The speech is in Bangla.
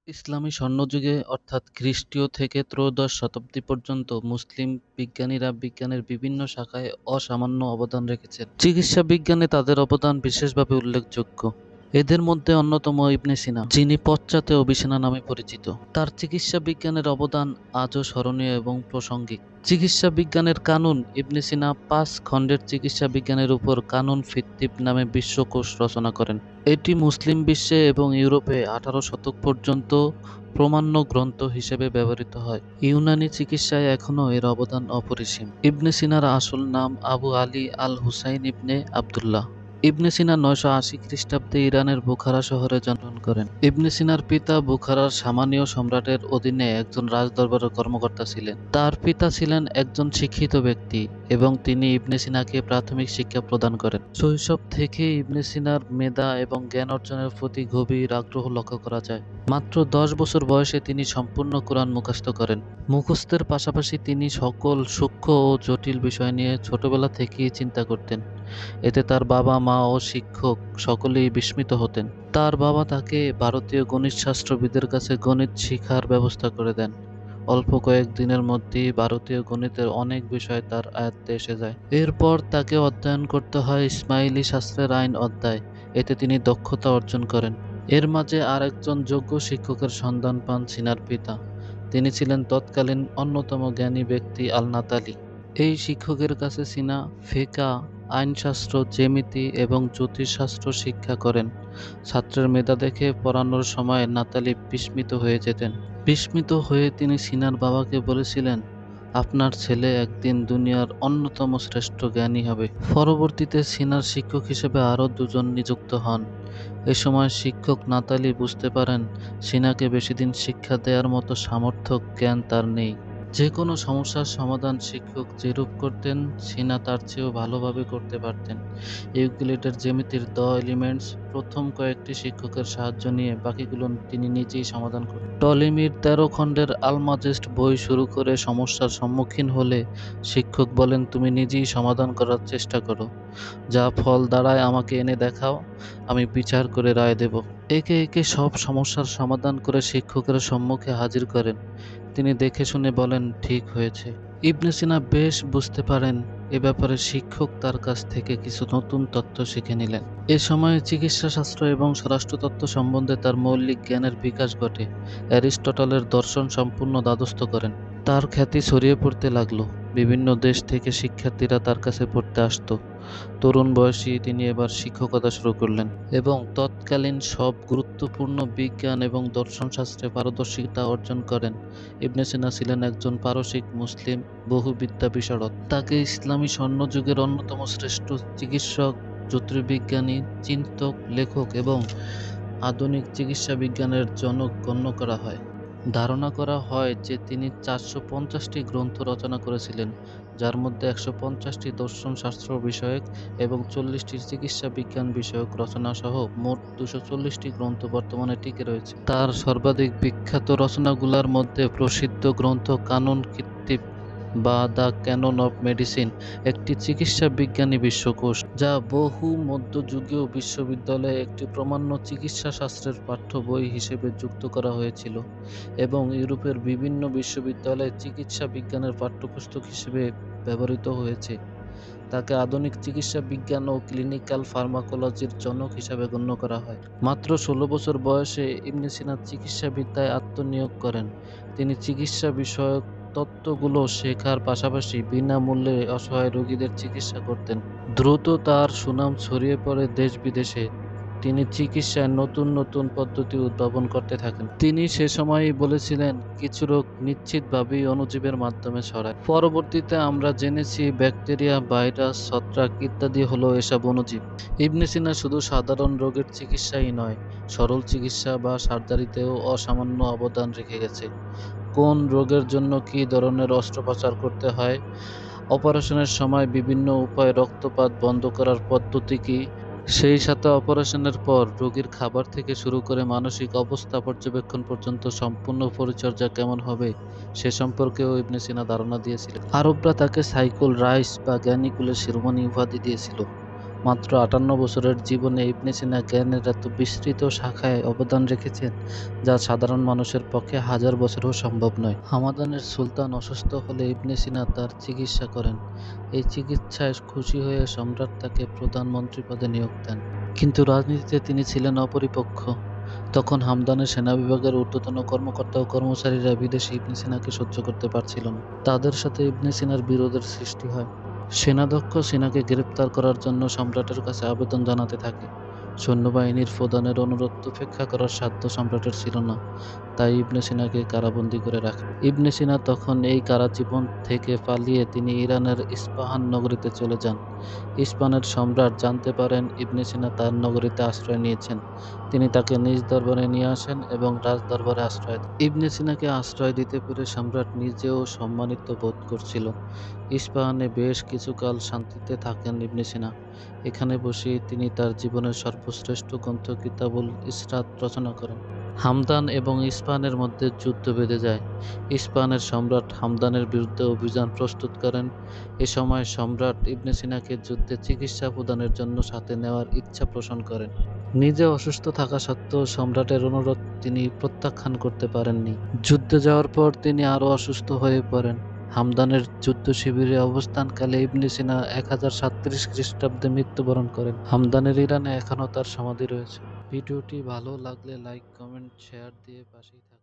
ইসলামী স্বর্ণযুগে অর্থাৎ খ্রিস্টীয় থেকে ত্রয়োদশ শতাব্দী পর্যন্ত মুসলিম বিজ্ঞানীরা বিজ্ঞানের বিভিন্ন শাখায় অসামান্য অবদান রেখেছেন। চিকিৎসা বিজ্ঞানে তাদের অবদান বিশেষভাবে উল্লেখযোগ্য। এদের মধ্যে অন্যতম ইবনে সিনা, যিনি পশ্চাতে অভিসেনা নামে পরিচিত। তার চিকিৎসা বিজ্ঞানের অবদান আজও স্মরণীয় এবং প্রাসঙ্গিক। চিকিৎসা বিজ্ঞানের কানুন ইবনে সিনা ৫ খণ্ডের চিকিৎসা বিজ্ঞানের উপর কানুন ফিত্তিব নামে বিশ্বকোষ রচনা করেন। এটি মুসলিম বিশ্বে এবং ইউরোপে ১৮ শতক পর্যন্ত প্রামাণ্য গ্রন্থ হিসেবে ব্যবহৃত হয়। ইউনানি চিকিৎসায় এখনও এর অবদান অপরিসীম। ইবনে সিনার আসল নাম আবু আলী আল হুসাইন ইবনে আবদুল্লাহ। ইবনে সিনা ৯৮০ খ্রিস্টাব্দে ইরানের বুখারা শহরে জন্মগ্রহণ করেন। ইবনে সিনার পিতা বুখারার সামানীয় সম্রাটের অধীনে একজন রাজদরবারের কর্মকর্তা ছিলেন। তার পিতা ছিলেন একজন শিক্ষিত ব্যক্তি এবং তিনি ইবনে সিনাকে প্রাথমিক শিক্ষা প্রদান করেন। শৈশব থেকে ইবনে সিনার মেধা এবং জ্ঞান অর্জনের প্রতি গভীর আগ্রহ লক্ষ্য করা যায়। মাত্র ১০ বছর বয়সে তিনি সম্পূর্ণ কোরআন মুখস্থ করেন। মুখস্থের পাশাপাশি তিনি সকল সূক্ষ্ম ও জটিল বিষয় নিয়ে ছোটবেলা থেকেই চিন্তা করতেন। এতে তার বাবা, মা ও শিক্ষক সকলেই বিস্মিত হতেন। তার বাবা তাকে ভারতীয় গণিতশাস্ত্রবিদের কাছে গণিত শিখার ব্যবস্থা করে দেন। অল্প কয়েক দিনের মধ্যেই ভারতীয় গণিতের অনেক বিষয় তার আয়ত্তে এসে যায়। এরপর তাকে অধ্যয়ন করতে হয় ইসমাইলি শাস্ত্রের আইন অধ্যায়। এতে তিনি দক্ষতা অর্জন করেন। এর মাঝে আরেকজন যোগ্য শিক্ষকের সন্ধান পান সিনার পিতা। তিনি ছিলেন তৎকালীন অন্যতম জ্ঞানী ব্যক্তি আল নাতালি। এই শিক্ষকের কাছে সিনা ফিকহ, আইনশাস্ত্র, জ্যামিতি এবং জ্যোতিষশাস্ত্র শিক্ষা করেন। ছাত্রের মেধা দেখে পড়ানোর সময় নাতালি বিস্মিত হয়ে যেতেন। বিস্মিত হয়ে তিনি সিনার বাবাকে বলেছিলেন, আপনার ছেলে একদিন দুনিয়ার অন্যতম শ্রেষ্ঠ জ্ঞানী হবে। পরবর্তীতে সিনার শিক্ষক হিসেবে আরও দুজন নিযুক্ত হন। এ সময় শিক্ষক নাতালি বুঝতে পারেন সিনাকে বেশিদিন শিক্ষা দেওয়ার মতো সামর্থ্য জ্ঞান তার নেই। যে কোনো সমস্যার সমাধান শিক্ষক যেরূপ করতেন সিনা তার চেয়েও ভালোভাবে করতে পারতেন। ইউক্লিডের জ্যামিতির দ্য এলিমেন্টস প্রথম কয়েকটি শিক্ষকের সাহায্য নিয়ে বাকিগুলো তিনি নিজেই সমাধান করতেন। টলেমির ১৩ খণ্ডের আলমাজেস্ট বই শুরু করে সমস্যার সম্মুখীন হলে শিক্ষক বলেন, তুমি নিজেই সমাধান করার চেষ্টা করো। যা ফল দাঁড়ায় আমাকে এনে দেখাও, আমি বিচার করে রায় দেব। একে একে সব সমস্যার সমাধান করে শিক্ষকের সম্মুখে হাজির করেন। তিনি দেখে শুনে বলেন, ঠিক হয়েছে। ইবনে সিনা বেশ বুঝতে পারেন এ ব্যাপারে শিক্ষক তার কাছ থেকে কিছু নতুন তথ্য শিখে নিলেন। এ সময়ে চিকিৎসাশাস্ত্র এবং স্বরাষ্ট্রতত্ত্ব সম্বন্ধে তার মৌলিক জ্ঞানের বিকাশ ঘটে। অ্যারিস্টটলের দর্শন সম্পূর্ণ দ্বাদস্থ করেন। তার খ্যাতি ছড়িয়ে পড়তে লাগলো। বিভিন্ন দেশ থেকে শিক্ষার্থীরা তার কাছে পড়তে আসতো। তরুণ বয়সী তিনি এবার শিক্ষকতা শুরু করলেন এবং তৎকালীন সব গুরুত্বপূর্ণ বিজ্ঞান এবং দর্শনশাস্ত্রে পারদর্শিতা অর্জন করেন। ইবনে সিনা ছিলেন একজন পারসিক মুসলিম বহুবিদ্যা বিশারদ। তাকে ইসলামী স্বর্ণযুগের অন্যতম শ্রেষ্ঠ চিকিৎসক, জ্যোতির্বিজ্ঞানী, চিন্তক, লেখক এবং আধুনিক চিকিৎসা বিজ্ঞানের জনক গণ্য করা হয়। ধারণা করা হয় যে তিনি ৪৫০টি গ্রন্থ রচনা করেছিলেন, যার মধ্যে ১৫০টি দর্শনশাস্ত্র বিষয়ক এবং ৪০টি চিকিৎসা বিজ্ঞান বিষয়ক রচনা সহ মোট ২৪০টি গ্রন্থ বর্তমানে টিকে রয়েছে। তার সর্বাধিক বিখ্যাত রচনাগুলোর মধ্যে প্রসিদ্ধ গ্রন্থ কানুন কিত্তিব বা দ্য ক্যানন অফ মেডিসিন, একটি চিকিৎসা বিজ্ঞানী বিশ্বকোষ, যা বহু মধ্যযুগীয় বিশ্ববিদ্যালয়ে একটি প্রামাণ্য চিকিৎসা শাস্ত্রের পাঠ্য বই হিসেবে যুক্ত করা হয়েছিল এবং ইউরোপের বিভিন্ন বিশ্ববিদ্যালয়ে চিকিৎসা বিজ্ঞানের পাঠ্যপুস্তক হিসেবে ব্যবহৃত হয়েছে। তাকে আধুনিক চিকিৎসা বিজ্ঞান ও ক্লিনিক্যাল ফার্মাকোলজির জনক হিসাবে গণ্য করা হয়। মাত্র ১৬ বছর বয়সে ইবনে সিনা চিকিৎসাবিদ্যায় আত্মনিয়োগ করেন। তিনি চিকিৎসা বিষয়ক তত্ত্বগুলো শেখার পাশাপাশি বিনামূল্যে অসহায় রোগীদের চিকিৎসা করতেন। দ্রুত তার সুনাম ছড়িয়ে পড়ে দেশ বিদেশে। তিনি চিকিৎসায় নতুন নতুন পদ্ধতি উদ্ভাবন করতে থাকেন। তিনি সে সময়ই বলেছিলেন, কিছু রোগ নিশ্চিতভাবেই অণুজীবের মাধ্যমে ছড়ায়। পরবর্তীতে আমরা জেনেছি ব্যাকটেরিয়া, ভাইরাস, ছত্রাক ইত্যাদি হলো এসব অণুজীব। ইবনে সিনা শুধু সাধারণ রোগের চিকিৎসাই নয়, সরল চিকিৎসা বা সার্জারিতেও অসামান্য অবদান রেখে গেছে। কোন রোগের জন্য কী ধরনের অস্ত্রোপচার করতে হয়, অপারেশনের সময় বিভিন্ন উপায়ে রক্তপাত বন্ধ করার পদ্ধতি কী, সেই সাথে অপারেশনের পর রোগীর খাবার থেকে শুরু করে মানসিক অবস্থা পর্যবেক্ষণ পর্যন্ত সম্পূর্ণ পরিচর্যা কেমন হবে সে সম্পর্কেও ইবনে সিনা ধারণা দিয়েছিলেন। আরবরা তাকে সাইকুল রাইস বা জ্ঞানী কুলের শিরোমণি উপাধি দিয়েছিল। মাত্র 58 বছরের জীবনে ইবনে সিনা জ্ঞানের এত বিস্তৃত শাখায় অবদান রেখেছেন যা সাধারণ মানুষের পক্ষে হাজার বছরও সম্ভব নয়। হামাদানের সুলতান অসুস্থ হলে ইবনে সিনা তার চিকিৎসা করেন। এই চিকিৎসায় খুশি হয়ে সম্রাট তাকে প্রধানমন্ত্রী পদে নিয়োগ দেন। কিন্তু রাজনীতিতে তিনি ছিলেন অপরিপক্ক। তখন হামদানের সেনা বিভাগের ঊর্ধ্বতন কর্মকর্তা ও কর্মচারীরা বিদেশি ইবনে সিনাকে সহ্য করতে পারছিল না। তাদের সাথে ইবনে সিনার বিরোধের সৃষ্টি হয়। সেনাধ্যক্ষ সিনাকে গ্রেপ্তার করার জন্য সম্রাটের কাছে আবেদন জানাতে থাকে। সৈন্যবাহিনীর প্রধানের অনুরোধ উপেক্ষা করার সাধ্য সম্রাটের ছিল না, তাই ইবনে সিনাকে কারাবন্দী করে রাখে। ইবনে সিনা তখন এই কারাজীবন থেকে পালিয়ে তিনি ইরানের ইস্পাহান নগরীতে চলে যান। ইস্পাহানের সম্রাট জানতে পারেন ইবনে সিনা তার নগরীতে আশ্রয় নিয়েছেন। তিনি তাকে নিজ দরবারে নিয়ে আসেন এবং রাজদরবারে আশ্রয় দেন। ইবনে সিনাকে আশ্রয় দিতে পেরে সম্রাট নিজেও সম্মানিত বোধ করছিল। ইস্পাহানে বেশ কিছুকাল শান্তিতে থাকেন ইবনে সিনা। এখানে বসেই তিনি তার জীবনের সর্বশ্রেষ্ঠ গ্রন্থ কিতাবুল ইসরাত রচনা করেন। হামদান এবং ইস্পাহানের মধ্যে যুদ্ধ বেঁধে যায়। ইস্পাহানের সম্রাট হামদানের বিরুদ্ধে অভিযান প্রস্তুত করেন। এ সময় সম্রাট ইবনে সিনাকে যুদ্ধে চিকিৎসা প্রদানের জন্য সাথে নেওয়ার ইচ্ছা পোষণ করেন। নিজে অসুস্থ থাকা সত্ত্বেও সম্রাটের অনুরোধ তিনি প্রত্যাখ্যান করতে পারেননি। যুদ্ধে যাওয়ার পর তিনি আরও অসুস্থ হয়ে পড়েন। হামদানের যুদ্ধ শিবিরে অবস্থানকালে ইবনে সিনা 1037 খ্রিস্টাব্দে মৃত্যুবরণ করেন। হামদানের ইরানে এখনও তার সমাধি রয়েছে। ভিডিওটি ভালো লাগলে লাইক, কমেন্ট, শেয়ার দিয়ে পাশেই থাকুন।